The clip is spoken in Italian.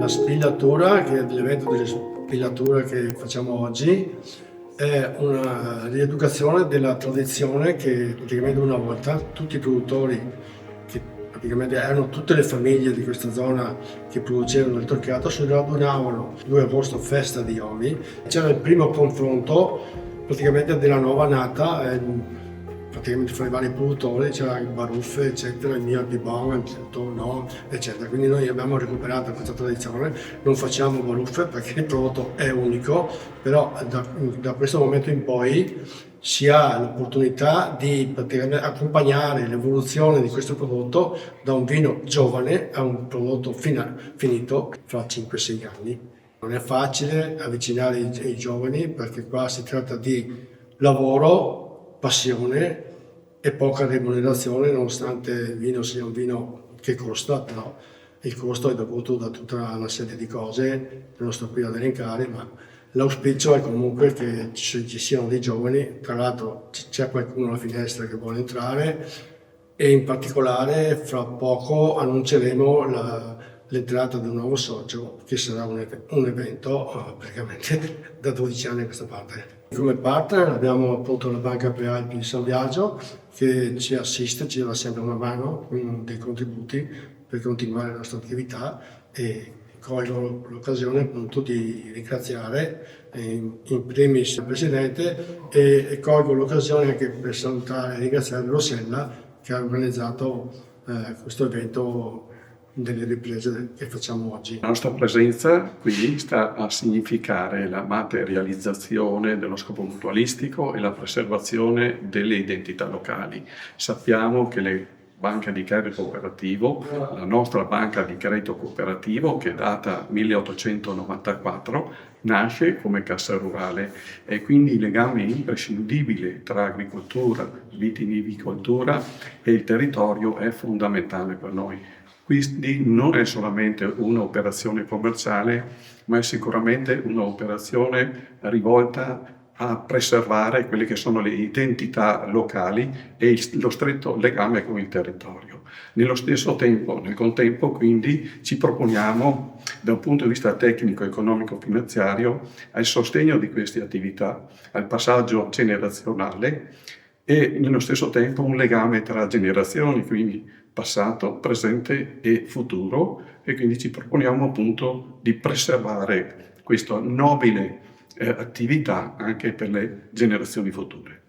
La spillatura, che è l'evento della spillatura che facciamo oggi, è una rieducazione della tradizione che praticamente una volta tutti i produttori, che praticamente erano tutte le famiglie di questa zona che producevano il torchiato, si radunavano il 2 agosto, festa di Omi. C'era il primo confronto praticamente della nuova nata, praticamente fra i vari produttori, c'era il Baruffe, eccetera, il mio Bibon, il Tonno, eccetera. Quindi noi abbiamo recuperato questa tradizione, non facciamo Baruffe perché il prodotto è unico, però da questo momento in poi si ha l'opportunità di praticamente accompagnare l'evoluzione di questo prodotto da un vino giovane a un prodotto finito fra 5-6 anni. Non è facile avvicinare i giovani perché qua si tratta di lavoro, passione e poca remunerazione, nonostante il vino sia un vino che costa, però il costo è dovuto da tutta una serie di cose che non sto qui ad elencare, ma l'auspicio è comunque che ci siano dei giovani. Tra l'altro c'è qualcuno alla finestra che vuole entrare e in particolare fra poco annunceremo l'entrata di un nuovo socio che sarà un evento praticamente da 12 anni a questa parte. Come partner abbiamo appunto la Banca per Alpi di San Biagio che ci assiste, ci dà sempre una mano con dei contributi per continuare la nostra attività, e colgo l'occasione appunto di ringraziare in primis il Presidente e colgo l'occasione anche per salutare e ringraziare Rossella che ha organizzato questo evento delle riprese che facciamo oggi. La nostra presenza qui sta a significare la materializzazione dello scopo mutualistico e la preservazione delle identità locali. Sappiamo che le banche di credito cooperativo, la nostra banca di credito cooperativo, che è data 1894, nasce come Cassa Rurale e quindi il legame imprescindibile tra agricoltura, vitivinicoltura e il territorio è fondamentale per noi. Quindi non è solamente un'operazione commerciale, ma è sicuramente un'operazione rivolta a preservare quelle che sono le identità locali e lo stretto legame con il territorio. Nello stesso tempo, nel contempo, quindi, ci proponiamo, da un punto di vista tecnico, economico, finanziario, al sostegno di queste attività, al passaggio generazionale e nello stesso tempo un legame tra generazioni, quindi passato, presente e futuro, e quindi ci proponiamo appunto di preservare questa nobile attività anche per le generazioni future.